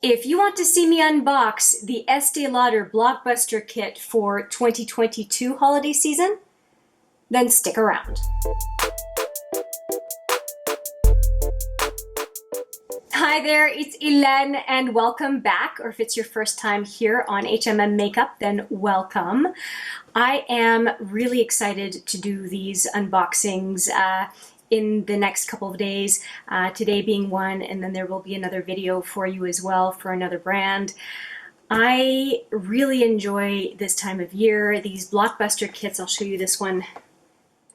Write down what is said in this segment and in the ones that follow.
If you want to see me unbox the Estee Lauder Blockbuster Kit for 2022 holiday season, then stick around. Hi there, it's Hélène and welcome back, or if it's your first time here on HMM Makeup, then welcome. I am really excited to do these unboxings in the next couple of days, today being one, and then there will be another video for you as well for another brand. I really enjoy this time of year. These blockbuster kits, I'll show you this one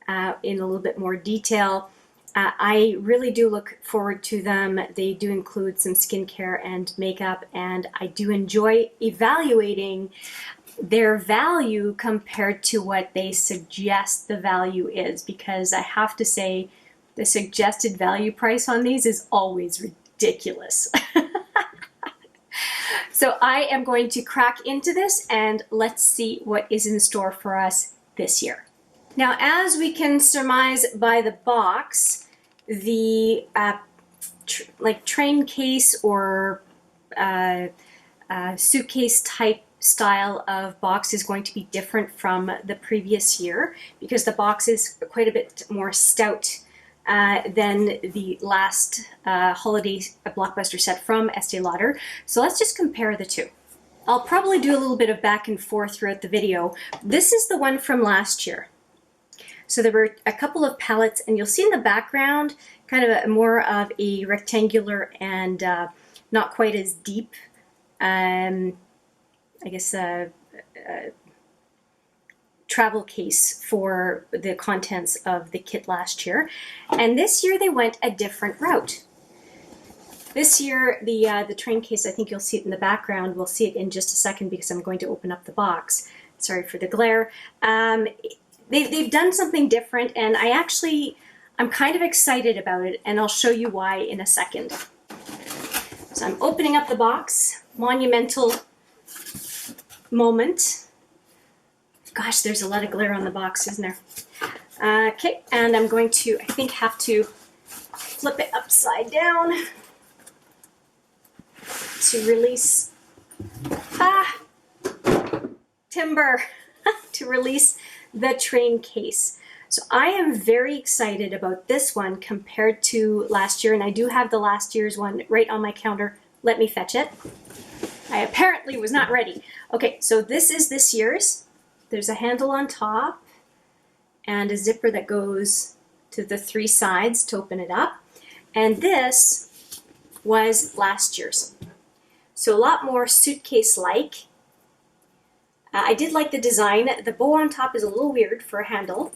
in a little bit more detail. I really do look forward to them. They do include some skincare and makeup, and I do enjoy evaluating their value compared to what they suggest the value is, because I have to say the suggested value price on these is always ridiculous. So I am going to crack into this and let's see what is in store for us this year. Now, as we can surmise by the box, the train case or suitcase type style of box is going to be different from the previous year because the box is quite a bit more stout than the last holiday blockbuster set from Estee Lauder. So let's just compare the two. I'll probably do a little bit of back and forth throughout the video. This is the one from last year. So there were a couple of palettes, and you'll see in the background kind of more of a rectangular and not quite as deep, I guess, travel case for the contents of the kit last year. And this year they went a different route. This year the train case, I think you'll see it in the background. We'll see it in just a second because I'm going to open up the box. Sorry for the glare. They've done something different, and I'm kind of excited about it, and I'll show you why in a second. So I'm opening up the box. Monumental moment. Gosh, there's a lot of glare on the box, isn't there? Okay, and I'm going to, I think, have to flip it upside down to release, timber, to release the train case. So I am very excited about this one compared to last year, and I do have the last year's one right on my counter. Let me fetch it. I apparently was not ready. Okay, so this is this year's. There's a handle on top and a zipper that goes to the three sides to open it up. And this was last year's. So a lot more suitcase-like. I did like the design. The bow on top is a little weird for a handle,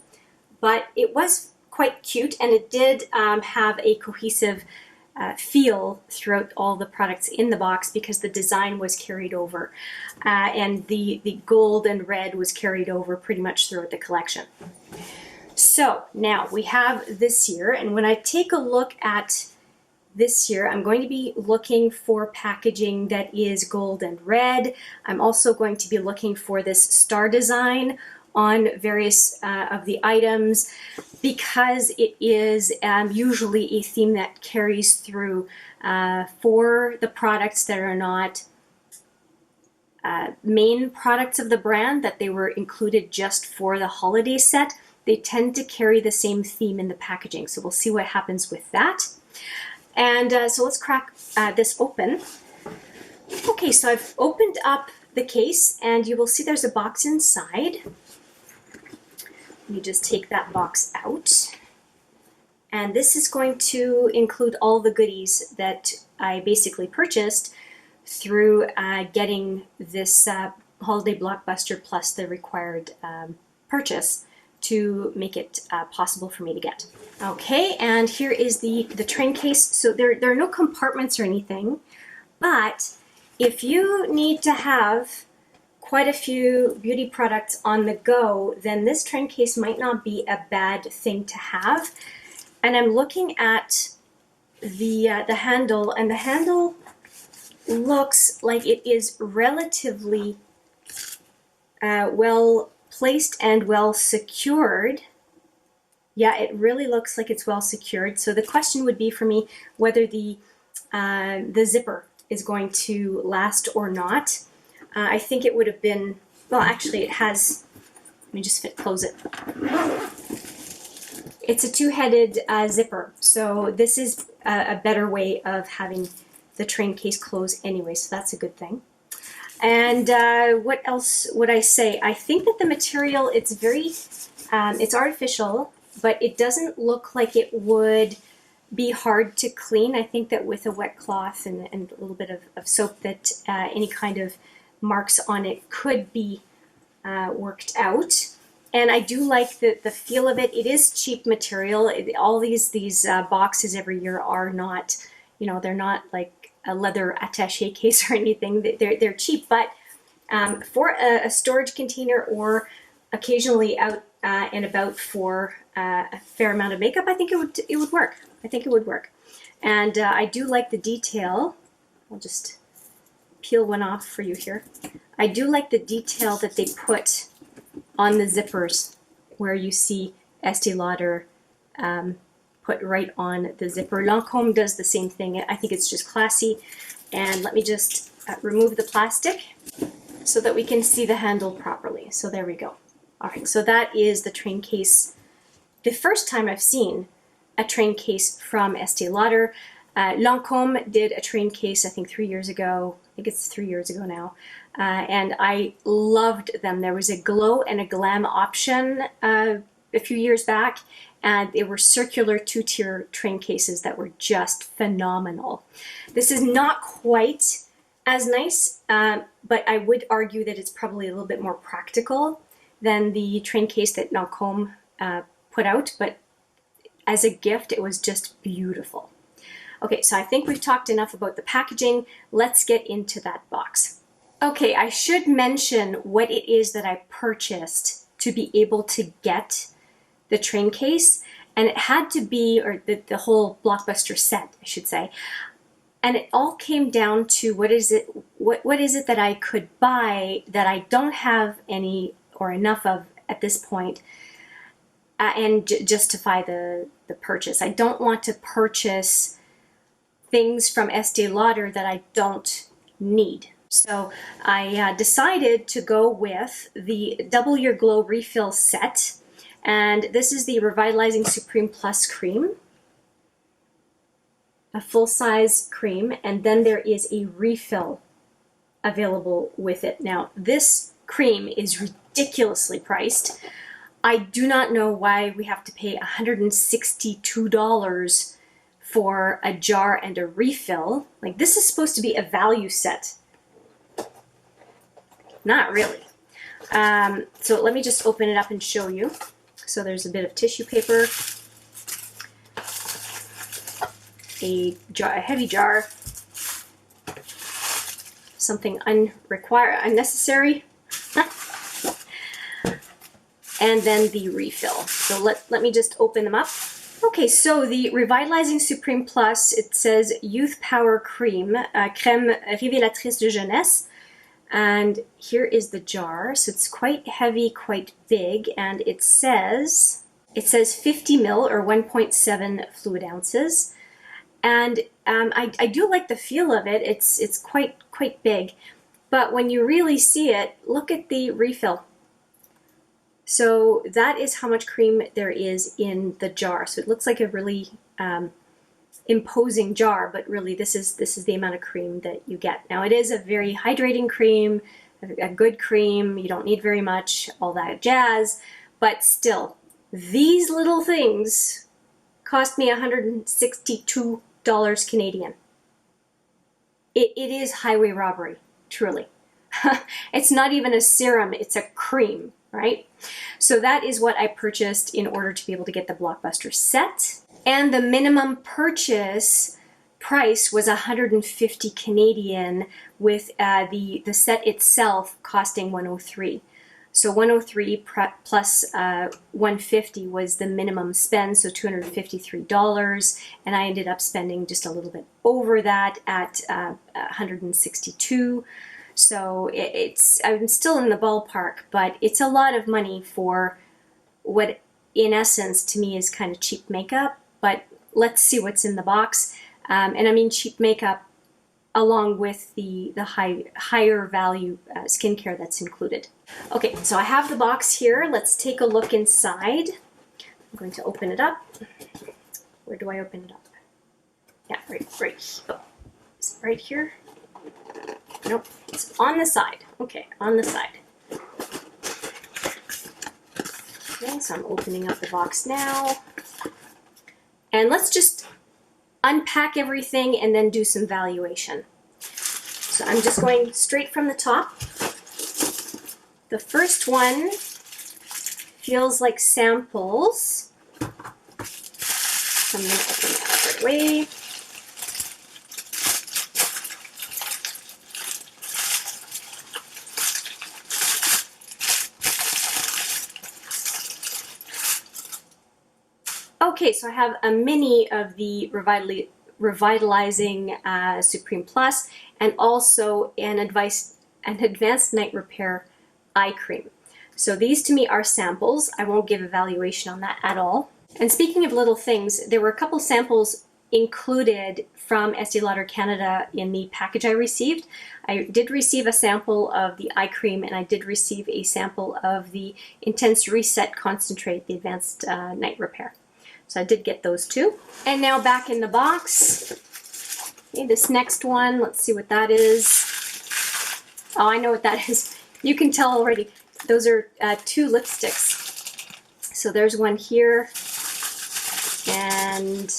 but it was quite cute, and it did have a cohesive feel throughout all the products in the box because the design was carried over, and the gold and red was carried over pretty much throughout the collection. So now we have this year, and when I take a look at this year, I'm going to be looking for packaging that is gold and red. I'm also going to be looking for this star design on various of the items because it is usually a theme that carries through for the products that are not main products of the brand, that they were included just for the holiday set. They tend to carry the same theme in the packaging, so we'll see what happens with that. And so let's crack this open. Okay, so I've opened up the case, and you will see there's a box inside. Let me just take that box out. And this is going to include all the goodies that I basically purchased through getting this holiday blockbuster plus the required purchase to make it possible for me to get. Okay, and here is the train case. So there are no compartments or anything, but if you need to have quite a few beauty products on the go, then this train case might not be a bad thing to have. And I'm looking at the handle, and the handle looks like it is relatively well placed and well secured. Yeah, it really looks like it's well secured. So the question would be for me whether the zipper is going to last or not. I think it would have been, well, actually it has, let me just close it. It's a two-headed zipper, so this is a better way of having the train case close anyway, so that's a good thing. And what else would I say? I think that the material, it's very, it's artificial, but it doesn't look like it would be hard to clean. I think that with a wet cloth and a little bit of soap, that any kind of marks on it could be worked out. And I do like the feel of it. It is cheap material. All these boxes every year are not, you know, they're not like a leather attaché case or anything. They're cheap, but for a storage container or occasionally out and about for a fair amount of makeup, I think it would work. I think it would work. And I do like the detail. I'll just peel one off for you here. I do like the detail that they put on the zippers, where you see Estee Lauder put right on the zipper. Lancôme does the same thing. I think it's just classy. And let me just remove the plastic so that we can see the handle properly. So there we go. All right, so that is the train case. The first time I've seen a train case from Estee Lauder. Lancôme did a train case, I think 3 years ago. I think it's 3 years ago now. And I loved them. There was a glow and a glam option a few years back, and they were circular two-tier train cases that were just phenomenal. This is not quite as nice, but I would argue that it's probably a little bit more practical than the train case that Lancôme put out, but as a gift, it was just beautiful. Okay, so I think we've talked enough about the packaging. Let's get into that box. Okay, I should mention what it is that I purchased to be able to get the train case. And it had to be, or the whole Blockbuster set, I should say. And it all came down to what is it that I could buy that I don't have any or enough of at this point, and justify the purchase. I don't want to purchase things from Estee Lauder that I don't need. So I decided to go with the Double Your Glow Refill Set. And this is the Revitalizing Supreme Plus Cream. A full-size cream. And then there is a refill available with it. Now, this cream is ridiculously priced. I do not know why we have to pay $162 for a jar and a refill. Like, this is supposed to be a value set. Not really. So let me just open it up and show you. So there's a bit of tissue paper, a heavy jar, something unnecessary, and then the refill. So let me just open them up. Okay, so the Revitalizing Supreme Plus, it says Youth Power Cream, Crème Révélatrice de Jeunesse. And here is the jar. So it's quite heavy, quite big, and it says 50 ml or 1.7 fluid ounces. And I do like the feel of it. It's quite big. But when you really see it, look at the refill. So that is how much cream there is in the jar. So it looks like a really imposing jar, but really this is the amount of cream that you get. Now, it is a very hydrating cream, a good cream. You don't need very much, all that jazz. But still, these little things cost me $162 Canadian. It is highway robbery, truly. It's not even a serum, it's a cream, right? So that is what I purchased in order to be able to get the Blockbuster set. And the minimum purchase price was 150 Canadian, with the set itself costing 103. So 103 plus 150 was the minimum spend, so $253. And I ended up spending just a little bit over that at 162. So I'm still in the ballpark, but it's a lot of money for what, in essence, to me is kind of cheap makeup. But let's see what's in the box. And I mean cheap makeup along with the higher value skincare that's included. Okay, so I have the box here. Let's take a look inside. I'm going to open it up. Where do I open it up? Yeah, right. Oh, is it right here? Nope, it's on the side. Okay, on the side. Okay, so I'm opening up the box now. And let's just unpack everything and then do some valuation. So I'm just going straight from the top. The first one feels like samples. So I'm going to open that right away. Okay, so I have a mini of the Revitalizing Supreme Plus and also an Advanced Night Repair Eye Cream. So these to me are samples. I won't give a valuation on that at all. And speaking of little things, there were a couple samples included from Estee Lauder Canada in the package I received. I did receive a sample of the eye cream, and I did receive a sample of the Intense Reset Concentrate, the Advanced Night Repair. So I did get those two. And now back in the box. Okay, this next one, let's see what that is. Oh, I know what that is. You can tell already. Those are 2 lipsticks. So there's one here, and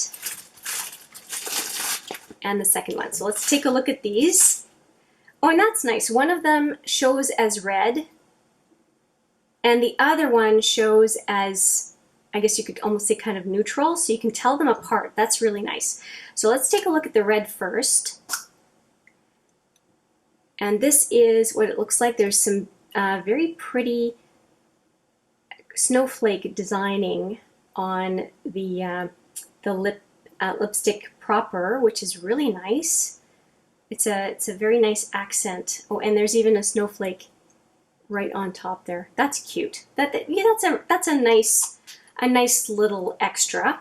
the second one. So let's take a look at these. Oh, and that's nice. One of them shows as red, and the other one shows as, I guess you could almost say kind of neutral, so you can tell them apart. That's really nice. So let's take a look at the red first. And this is what it looks like. There's some very pretty snowflake designing on the lipstick proper, which is really nice. It's a very nice accent. Oh, and there's even a snowflake right on top there. That's cute. That's a nice little extra,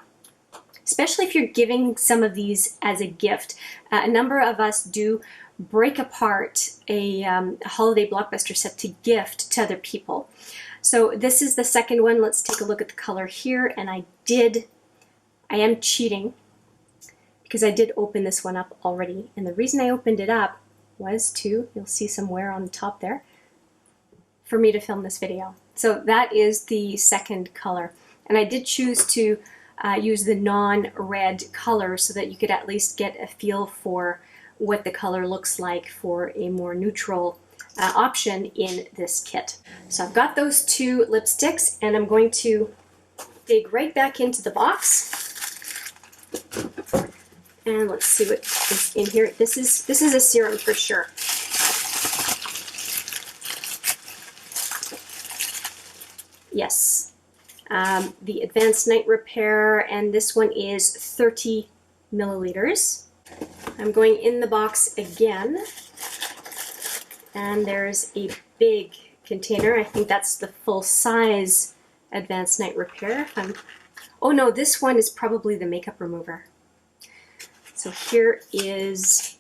especially if you're giving some of these as a gift. A number of us do break apart a holiday blockbuster set to gift to other people. So this is the second one. Let's take a look at the color here. And I am cheating because I did open this one up already. And the reason I opened it up was you'll see some wear on the top there, for me to film this video. So that is the second color. And I did choose to use the non-red color so that you could at least get a feel for what the color looks like for a more neutral option in this kit. So I've got those 2 lipsticks, and I'm going to dig right back into the box. And let's see what is in here. This is a serum for sure. Yes. The Advanced Night Repair, and this one is 30 milliliters. I'm going in the box again, and there's a big container. I think that's the full size Advanced Night Repair. Oh no, this one is probably the makeup remover. So here is,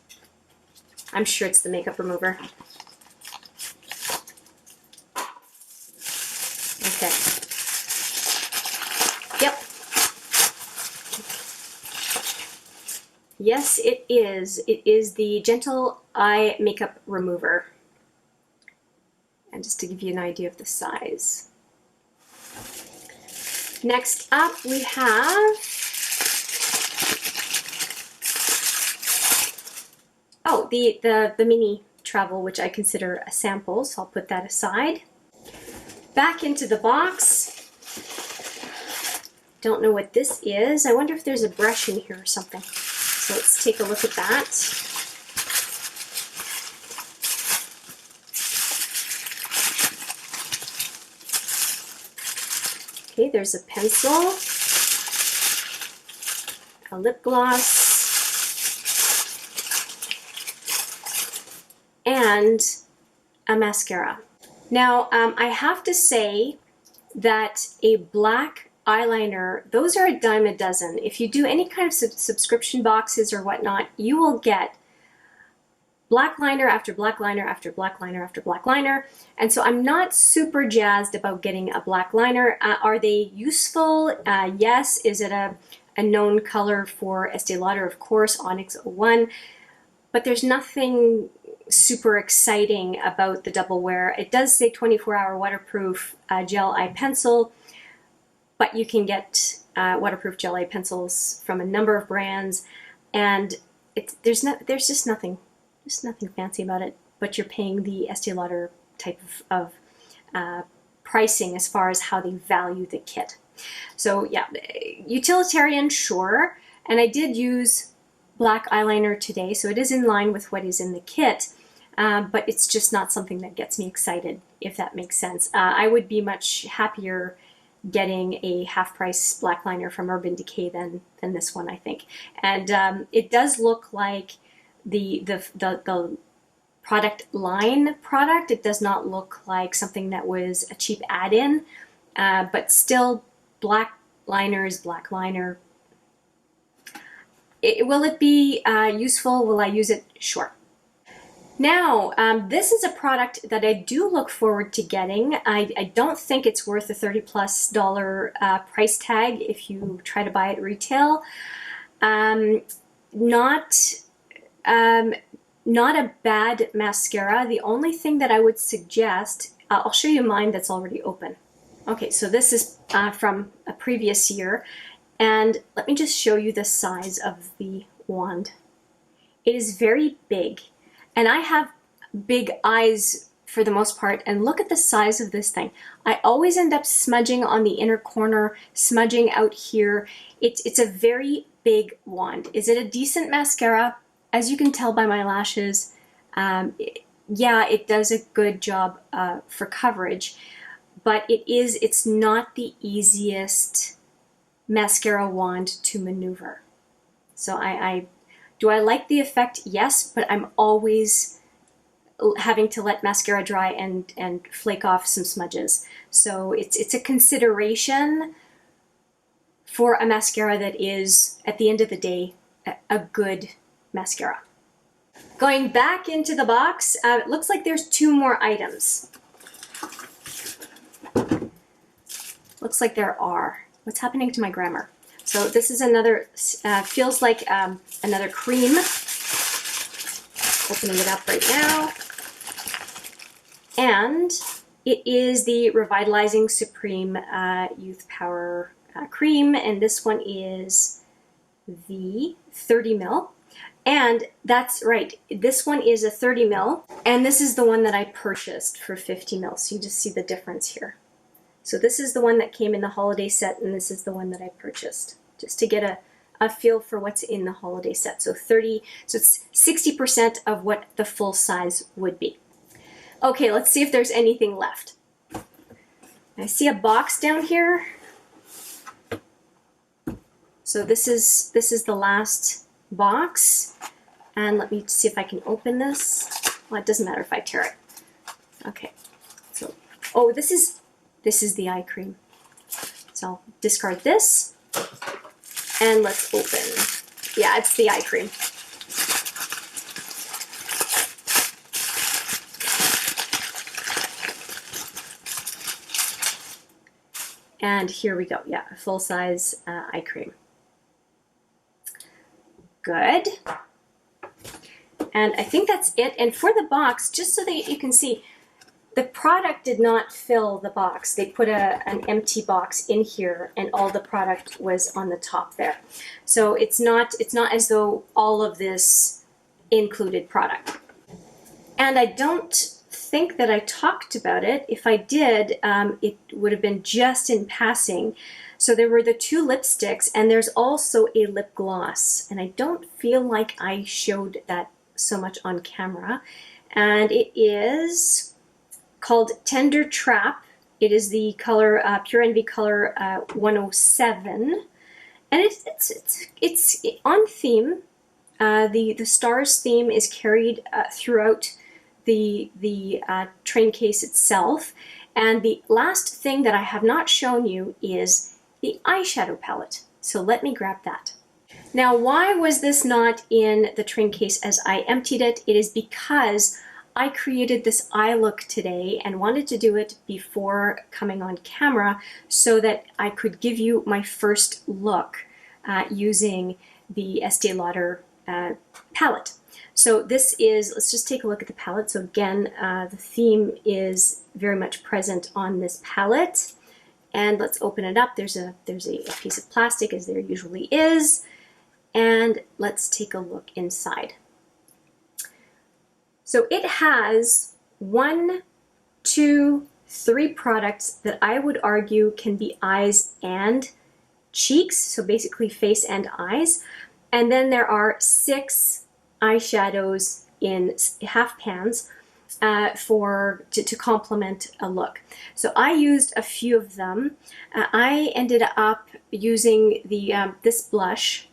I'm sure it's the makeup remover. Okay. Yep. Yes, it is. It is the Gentle Eye Makeup Remover. And just to give you an idea of the size. Next up we have, oh, the mini travel, which I consider a sample, so I'll put that aside. Back into the box. Don't know what this is. I wonder if there's a brush in here or something. So let's take a look at that. Okay, there's a pencil, a lip gloss, and a mascara. Now, I have to say that a black eyeliner, those are a dime a dozen. If you do any kind of subscription boxes or whatnot, you will get black liner after black liner after black liner after black liner. And so I'm not super jazzed about getting a black liner. Are they useful? Yes. Is it a known color for Estee Lauder? Of course, Onyx 01. But there's nothing super exciting about the double wear. It does say 24-hour waterproof gel eye pencil, but you can get waterproof gel eye pencils from a number of brands, and there's just nothing fancy about it. But you're paying the Estee Lauder type of pricing as far as how they value the kit. So yeah, utilitarian, sure. And I did use black eyeliner today, so it is in line with what is in the kit, but it's just not something that gets me excited, if that makes sense. I would be much happier getting a half-price black liner from Urban Decay than this one, I think. And it does look like the product line product. It does not look like something that was a cheap add-in, but still, black liner is black liner. Will it be useful? Will I use it? Sure. Now, this is a product that I do look forward to getting. I don't think it's worth a $30+ price tag if you try to buy it retail. Not a bad mascara. The only thing that I would suggest, I'll show you mine that's already open. Okay, so this is from a previous year. And let me just show you the size of the wand. It is very big, and I have big eyes for the most part, and look at the size of this thing. I always end up smudging on the inner corner, smudging out here. It's a very big wand. Is it a decent mascara? As you can tell by my lashes, yeah, it does a good job for coverage, but it's not the easiest mascara wand to maneuver. So do I like the effect? Yes, but I'm always having to let mascara dry and flake off some smudges. So it's a consideration for a mascara that is, at the end of the day, a good mascara. Going back into the box, it looks like there's 2 more items. Looks like there are. What's happening to my grammar? So this is another, feels like another cream. Opening it up right now. And it is the Revitalizing Supreme Youth Power Cream, and this one is the 30 ml. And that's right, this one is a 30 ml, and this is the one that I purchased for 50 ml. So you just see the difference here. So this is the one that came in the holiday set, and this is the one that I purchased, just to get a feel for what's in the holiday set. So it's 60% of what the full size would be. Okay, let's see if there's anything left. I see a box down here. So this is the last box, and let me see if I can open this. Well, it doesn't matter if I tear it. Okay, so, oh, this is the eye cream. So I'll discard this, and let's open. Yeah, it's the eye cream. And here we go. Yeah, a full-size eye cream. Good. And I think that's it. And for the box, just so that you can see, the product did not fill the box. They put an empty box in here, and all the product was on the top there. So it's not as though all of this included product. And I don't think that I talked about it. If I did, it would have been just in passing. So there were the 2 lipsticks, and there's also a lip gloss. And I don't feel like I showed that so much on camera. And it is called Tender Trap. It is the color Pure Envy color 107, and it's on theme. The stars theme is carried throughout the train case itself. And the last thing that I have not shown you is the eyeshadow palette. So let me grab that. Now, why was this not in the train case as I emptied it? It is because I created this eye look today and wanted to do it before coming on camera so that I could give you my first look using the Estee Lauder palette. So this is, let's just take a look at the palette. So again, the theme is very much present on this palette. And let's open it up. There's a piece of plastic, as there usually is. And let's take a look inside. So it has 1, 2, 3 products that I would argue can be eyes and cheeks, so basically face and eyes. And then there are 6 eyeshadows in half pans to complement a look. So I used a few of them. I ended up using the this blush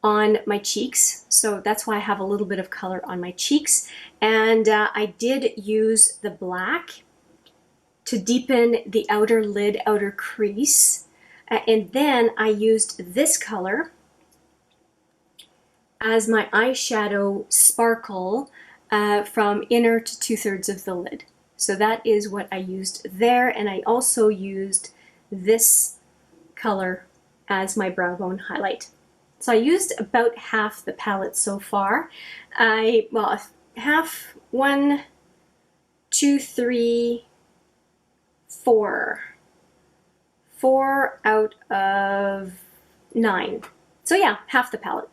on my cheeks, so that's why I have a little bit of color on my cheeks. And I did use the black to deepen the outer lid, outer crease. And then I used this color as my eyeshadow sparkle from inner to 2/3 of the lid. So that is what I used there. And I also used this color as my brow bone highlight. So I used about half the palette so far. Well, half, 1, 2, 3, 4. 4 out of 9. So yeah, half the palette.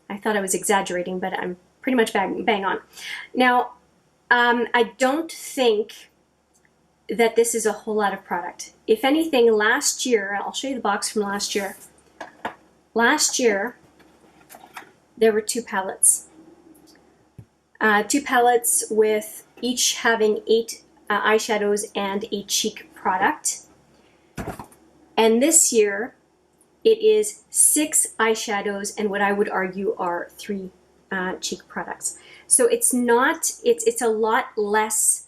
I thought I was exaggerating, but I'm pretty much bang on. Now, I don't think that this is a whole lot of product. If anything, last year, I'll show you the box from last year. Last year, there were 2 palettes. 2 palettes with each having 8 eyeshadows and a cheek product. And this year, it is 6 eyeshadows and what I would argue are 3 cheek products. So it's a lot less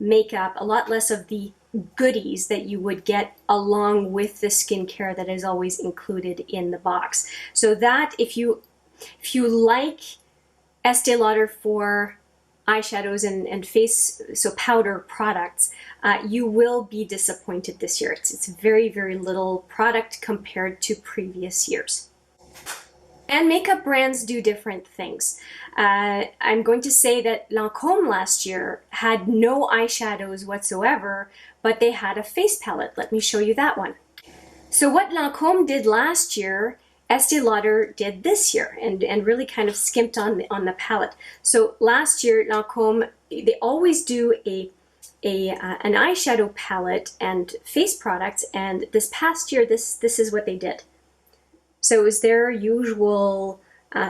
makeup, a lot less of the goodies that you would get along with the skincare that is always included in the box. So that if you like Estee Lauder for eyeshadows and face, so powder products, you will be disappointed this year. It's very, very little product compared to previous years. And makeup brands do different things. I'm going to say that Lancôme last year had no eyeshadows whatsoever, but they had a face palette. Let me show you that one. So what Lancôme did last year, Estee Lauder did this year, and really kind of skimped on the palette. So last year, Lancôme, they always do an eyeshadow palette and face products, and this past year, this is what they did. So it was their usual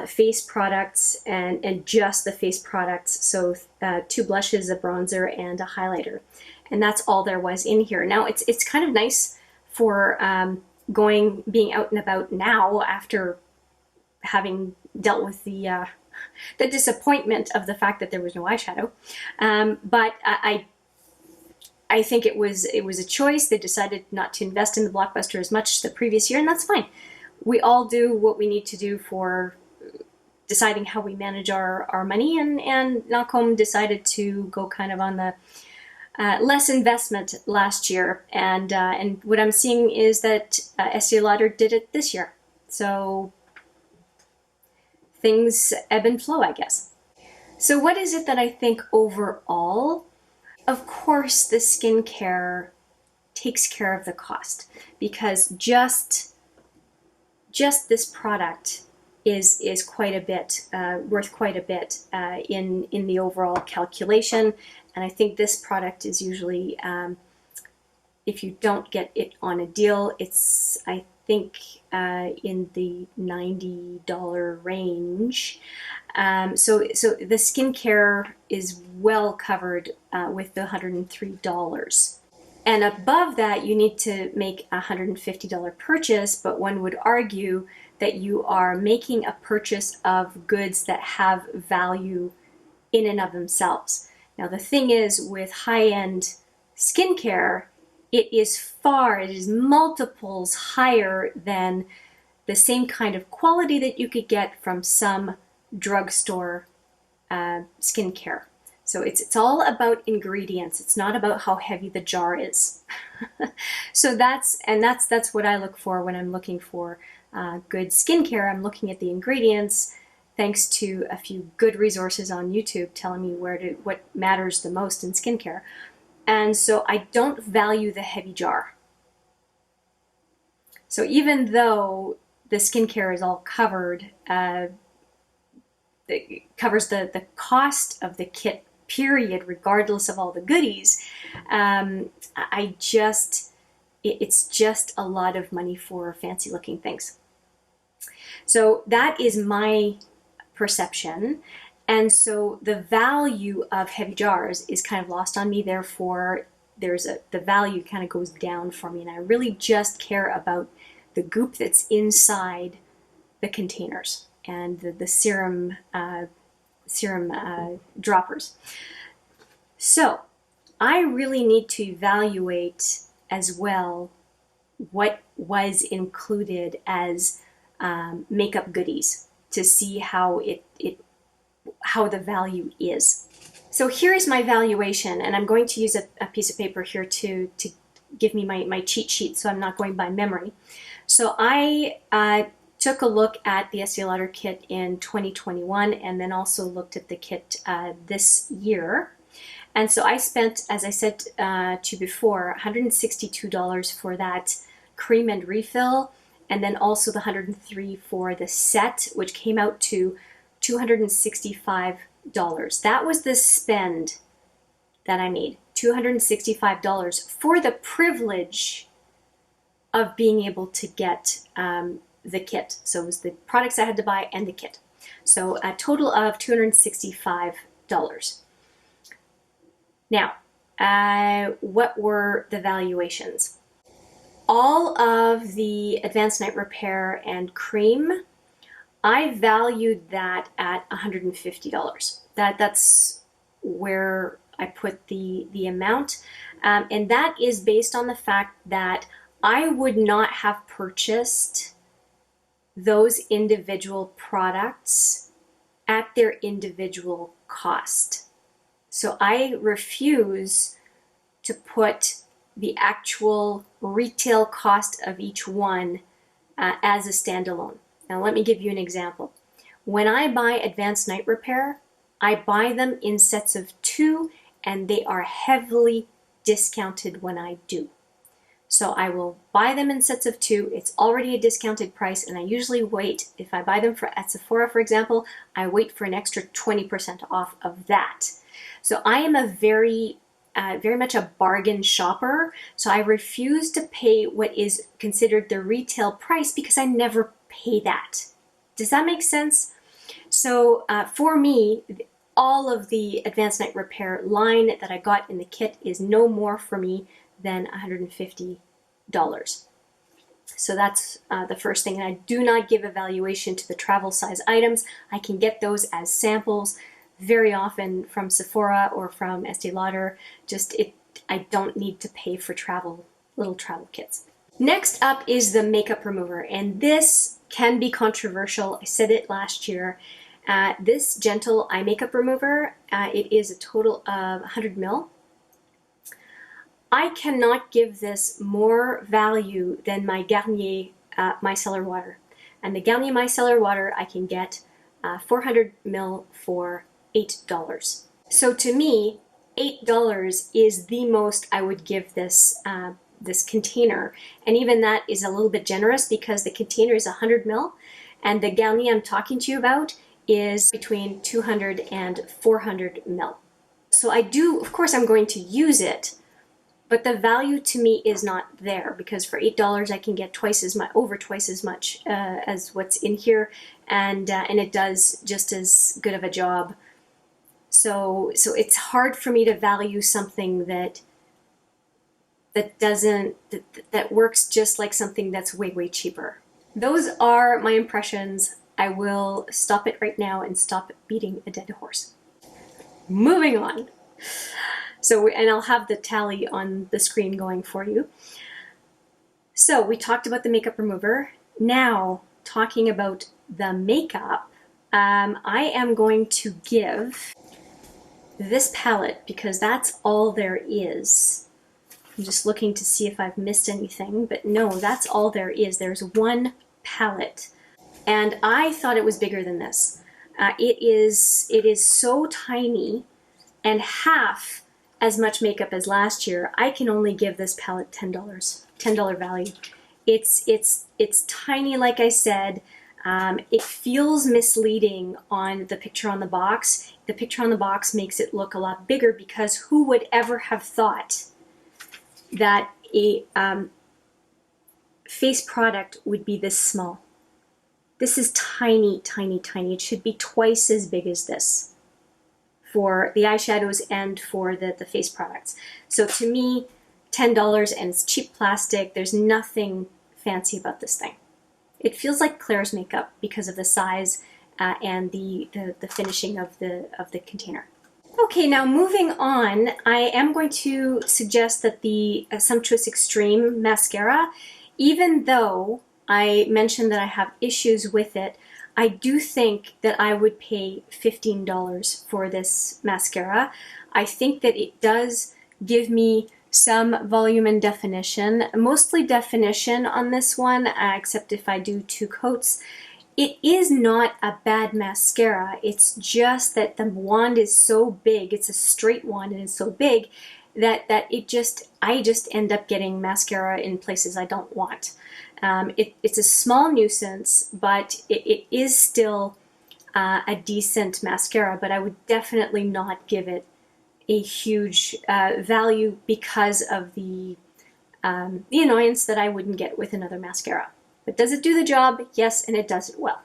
face products and just the face products. So 2 blushes, a bronzer, and a highlighter. And that's all there was in here. Now it's kind of nice for being out and about now after having dealt with the disappointment of the fact that there was no eyeshadow. But I think it was a choice. They decided not to invest in the Blockbuster as much the previous year, and that's fine. We all do what we need to do for deciding how we manage our money, and Lancôme decided to go kind of on the less investment last year, and what I'm seeing is that Estee Lauder did it this year. So things ebb and flow, I guess. So what is it that I think overall? Of course, the skincare takes care of the cost, because just this product is quite a bit, worth quite a bit in the overall calculation. And I think this product is usually, if you don't get it on a deal, it's, I think, in the $90 range. So the skincare is well covered with the $103. And above that, you need to make a $150 purchase, but one would argue that you are making a purchase of goods that have value in and of themselves. Now, the thing is, with high-end skincare, it is multiples higher than the same kind of quality that you could get from some drugstore skincare. So it's all about ingredients. It's not about how heavy the jar is. So that's what I look for when I'm looking for good skincare. I'm looking at the ingredients, thanks to a few good resources on YouTube telling me what matters the most in skincare. And so I don't value the heavy jar. So even though the skincare is all covered, it covers the cost of the kit, period, regardless of all the goodies, it's just a lot of money for fancy looking things. So that is my perception. And so the value of heavy jars is kind of lost on me. Therefore, the value kind of goes down for me. And I really just care about the goop that's inside the containers and the serum droppers. So I really need to evaluate as well what was included as makeup goodies to see how the value is. So here is my valuation, and I'm going to use a piece of paper here to give me my cheat sheet, so I'm not going by memory. So I took a look at the Estee Lauder kit in 2021, and then also looked at the kit this year. And so I spent, as I said to you before, $162 for that cream and refill, and then also the $103 for the set, which came out to $265. That was the spend that I made, $265 for the privilege of being able to get the kit. So it was the products I had to buy and the kit. So a total of $265. Now, what were the valuations? All of the Advanced Night Repair and cream, I valued that at $150. That's where I put the amount. And that is based on the fact that I would not have purchased those individual products at their individual cost. So I refuse to put the actual retail cost of each one as a standalone. Now let me give you an example. When I buy Advanced Night Repair, I buy them in sets of 2, and they are heavily discounted when I do. So I will buy them in sets of 2. It's already a discounted price, and I usually wait. If I buy them at Sephora, for example, I wait for an extra 20% off of that. So I am a very much a bargain shopper. So I refuse to pay what is considered the retail price because I never pay that. Does that make sense? So for me, all of the Advanced Night Repair line that I got in the kit is no more for me than $150. So that's the first thing. And I do not give a valuation to the travel size items. I can get those as samples very often from Sephora or from Estee Lauder. I don't need to pay for little travel kits. Next up is the makeup remover, and this can be controversial. I said it last year. This gentle eye makeup remover, it is a total of 100 ml. I cannot give this more value than my Garnier micellar water. And the Garnier micellar water I can get 400 ml for $8. So to me, $8 is the most I would give this this container, and even that is a little bit generous because the container is 100 ml, and the Garnier I'm talking to you about is between 200 and 400 ml. So of course I'm going to use it, but the value to me is not there because for $8 I can get over twice as much as what's in here, and it does just as good of a job. So it's hard for me to value something that works just like something that's way cheaper. Those are my impressions. I will stop it right now and stop beating a dead horse. Moving on. And I'll have the tally on the screen going for you. So we talked about the makeup remover. Now talking about the makeup, I am going to give this palette, because that's all there is. I'm just looking to see if I've missed anything, but no, that's all there is. There's one palette, and I thought it was bigger than this. It is so tiny and half as much makeup as last year. I can only give this palette $10 value. It's tiny, like I said. It feels misleading on the picture on the box. The picture on the box makes it look a lot bigger, because who would ever have thought that a face product would be this small? This is tiny, tiny, tiny. It should be twice as big as this for the eyeshadows and for the face products. So to me, $10, and it's cheap plastic. There's nothing fancy about this thing. It feels like Claire's makeup because of the size and the finishing of the container. Okay, now moving on, I am going to suggest that the Sumptuous Extreme mascara, even though I mentioned that I have issues with it, I do think that I would pay $15 for this mascara. I think that it does give me some volume and definition, mostly definition on this one, except if I do 2 coats. It is not a bad mascara. It's just that the wand is so big. It's a straight wand and it's so big that I just end up getting mascara in places I don't want. It's a small nuisance, but it is still a decent mascara, but I would definitely not give it a huge value because of the annoyance that I wouldn't get with another mascara. But does it do the job? Yes, and it does it well.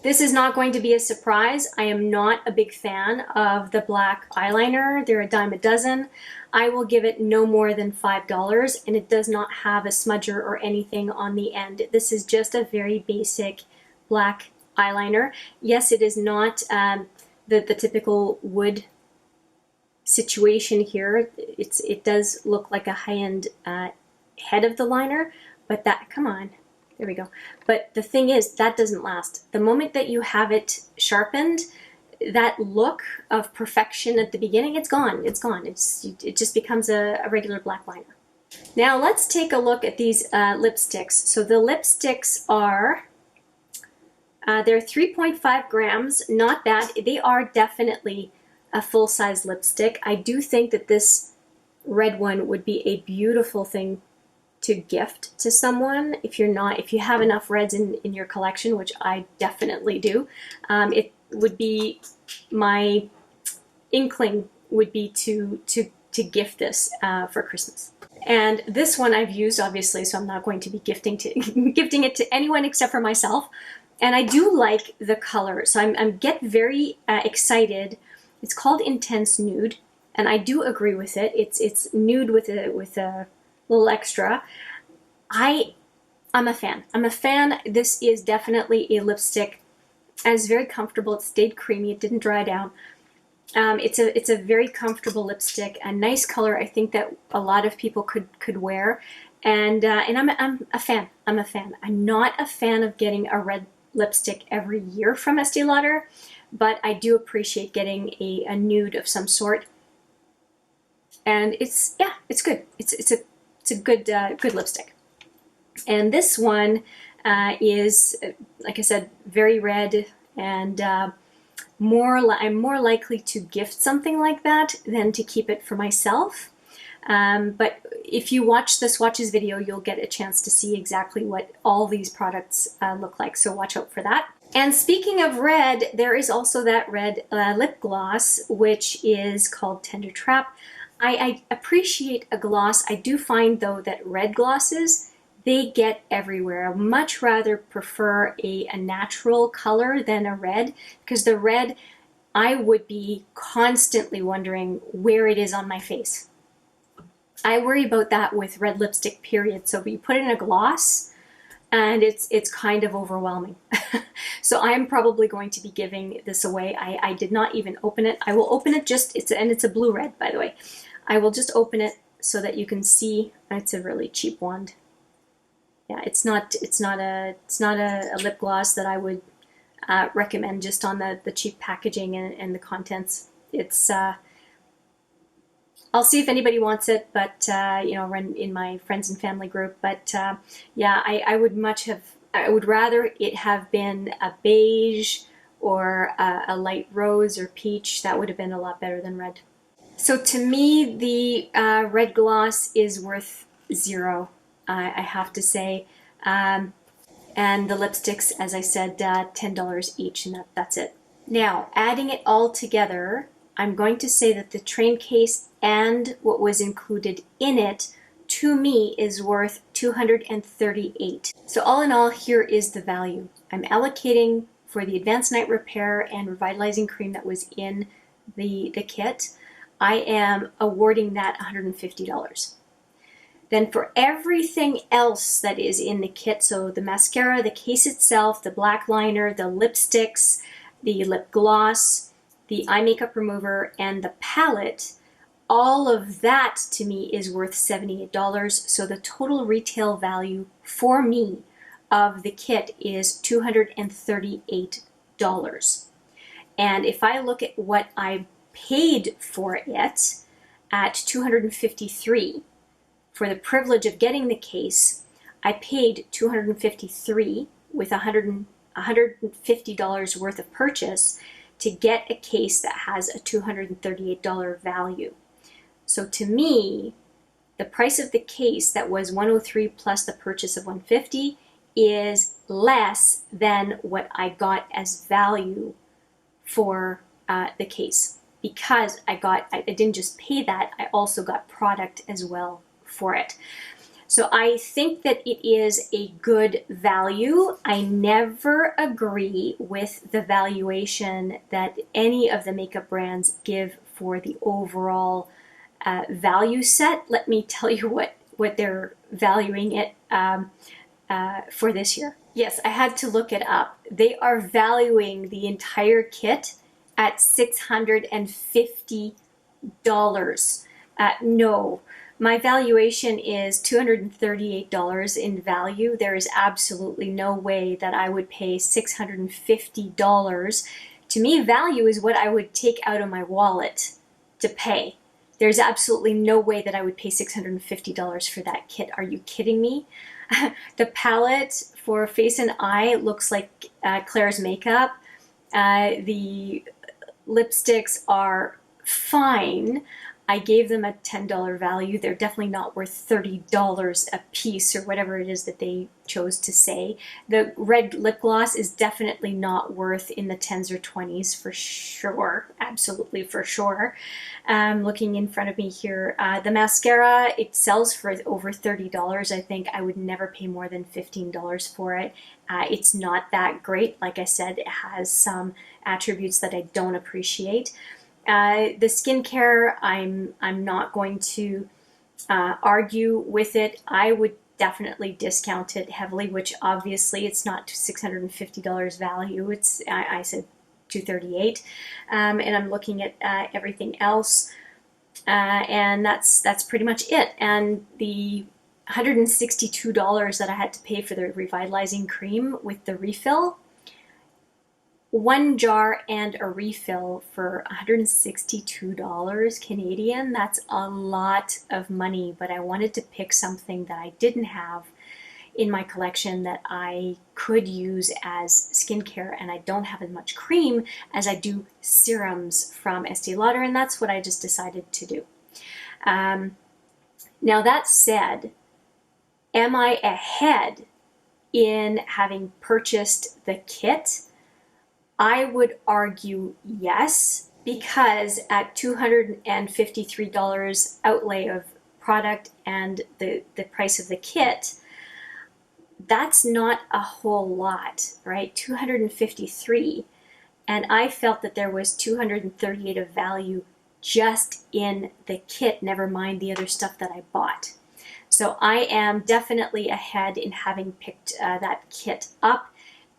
This is not going to be a surprise. I am not a big fan of the black eyeliner. They're a dime a dozen. I will give it no more than $5, and it does not have a smudger or anything on the end. This is just a very basic black eyeliner. Yes, it is not the typical wood situation here. It does look like a high-end head of the liner, but that, come on, there we go. But the thing is, that doesn't last. The moment that you have it sharpened, that look of perfection at the beginning, it's gone. It's gone. It just becomes a regular black liner. Now let's take a look at these lipsticks. So the lipsticks are, they're 3.5 grams, not bad. They are definitely a full-size lipstick. I do think that this red one would be a beautiful thing to gift to someone if you have enough reds in your collection, which I definitely do. It would be, my inkling would be to gift this for Christmas. And this one I've used, obviously, so I'm not going to be gifting it to anyone except for myself. And I do like the color, so I get very excited. It's called Intense Nude, and I do agree with it. It's nude with a little extra. I'm a fan. I'm a fan. This is definitely a lipstick. It's very comfortable. It stayed creamy. It didn't dry down. It's a very comfortable lipstick. A nice color. I think that a lot of people could wear. And I'm a fan. I'm a fan. I'm not a fan of getting a red lipstick every year from Estee Lauder, but I do appreciate getting a nude of some sort. And it's good. It's a good lipstick. And this one is, like I said, very red, and I'm more likely to gift something like that than to keep it for myself. But if you watch the swatches video, you'll get a chance to see exactly what all these products look like, so watch out for that. And speaking of red, there is also that red lip gloss, which is called Tender Trap. I appreciate a gloss. I do find, though, that red glosses, they get everywhere. I much rather prefer a natural color than a red, because the red, I would be constantly wondering where it is on my face. I worry about that with red lipstick, period. So you put it in a gloss, and it's kind of overwhelming. So I'm probably going to be giving this away. I did not even open it. I will open it and it's a blue red, by the way. I will just open it so that you can see. It's a really cheap wand. yeah, it's not a lip gloss that I would recommend just on the cheap packaging and the contents. It's I'll see if anybody wants it, but you know, run in my friends and family group. But yeah, I would rather it have been a beige or a light rose or peach. That would have been a lot better than red. So to me, the red gloss is worth zero, I have to say. And the lipsticks, as I said, $10 each, and that's it. Now, adding it all together, I'm going to say that the train case and what was included in it, to me, is worth $238. So all in all, here is the value. I'm allocating for the Advanced Night Repair and Revitalizing Cream that was in the kit. I am awarding that $150. Then for everything else that is in the kit, so the mascara, the case itself, the black liner, the lipsticks, the lip gloss, the eye makeup remover, and the palette, all of that to me is worth $78. So the total retail value for me of the kit is $238. And if I look at what I paid for it at $253, for the privilege of getting the case, I paid $253 with $150 worth of purchase to get a case that has a $238 value. So to me, the price of the case that was $103 plus the purchase of $150 is less than what I got as value for the case, because I didn't just pay that, I also got product as well for it. So I think that it is a good value. I never agree with the valuation that any of the makeup brands give for the overall value set. Let me tell you what they're valuing it for this year. Yes, I had to look it up. They are valuing the entire kit at $650. No. My valuation is $238 in value. There is absolutely no way that I would pay $650. To me, value is what I would take out of my wallet to pay. There's absolutely no way that I would pay $650 for that kit. Are you kidding me? The palette for face and eye looks like Claire's makeup. The lipsticks are fine. I gave them a $10 value. They're definitely not worth $30 a piece or whatever it is that they chose to say. The red lip gloss is definitely not worth in the 10s or 20s for sure. Absolutely for sure. Looking in front of me here, the mascara, it sells for over $30. I think I would never pay more than $15 for it. It's not that great. Like I said, it has some attributes that I don't appreciate. The skincare, I'm not going to argue with it. I would definitely discount it heavily, which obviously it's not $650 value. It's I said $238, and I'm looking at everything else, and that's pretty much it. And the $162 that I had to pay for the revitalizing cream with the refill. One jar and a refill for $162 Canadian. That's a lot of money, but I wanted to pick something that I didn't have in my collection that I could use as skincare, and I don't have as much cream as I do serums from Estee Lauder, and that's what I just decided to do. Now that said, am I ahead in having purchased the kit? I would argue yes, because at $253 outlay of product and the price of the kit, that's not a whole lot, right? $253, and I felt that there was $238 of value just in the kit, never mind the other stuff that I bought. So I am definitely ahead in having picked that kit up,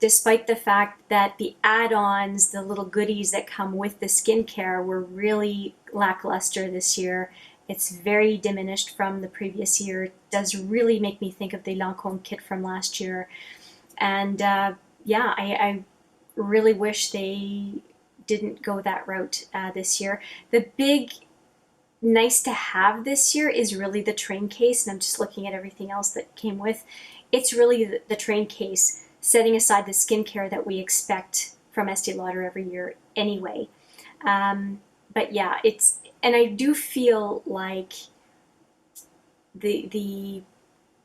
despite the fact that the add-ons, the little goodies that come with the skincare, were really lackluster this year. It's very diminished from the previous year. It does really make me think of the Lancôme kit from last year. And yeah, I really wish they didn't go that route this year. The big nice to have this year is really the train case, and I'm just looking at everything else that came with. It's really the train case, setting aside the skincare that we expect from Estee Lauder every year anyway. But yeah, and I do feel like the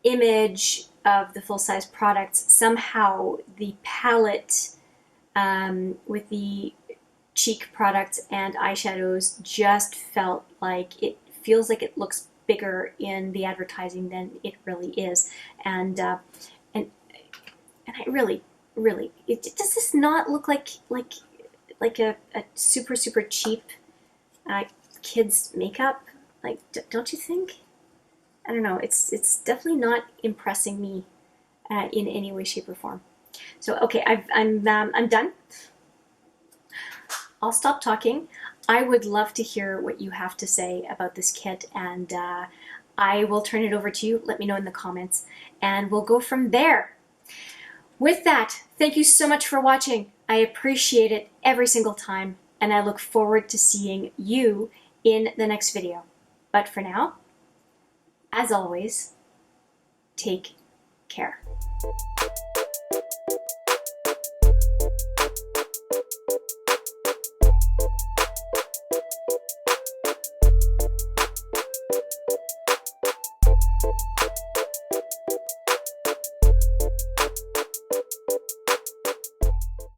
image of the full-size products, somehow the palette with the cheek products and eyeshadows just felt like it feels like it looks bigger in the advertising than it really is. And I really, does this not look like a super cheap kids makeup? Like, don't you think? I don't know. It's definitely not impressing me in any way, shape, or form. So okay, I'm done. I'll stop talking. I would love to hear what you have to say about this kit, and I will turn it over to you. Let me know in the comments, and we'll go from there. With that, thank you so much for watching. I appreciate it every single time, and I look forward to seeing you in the next video. But for now, as always, take care.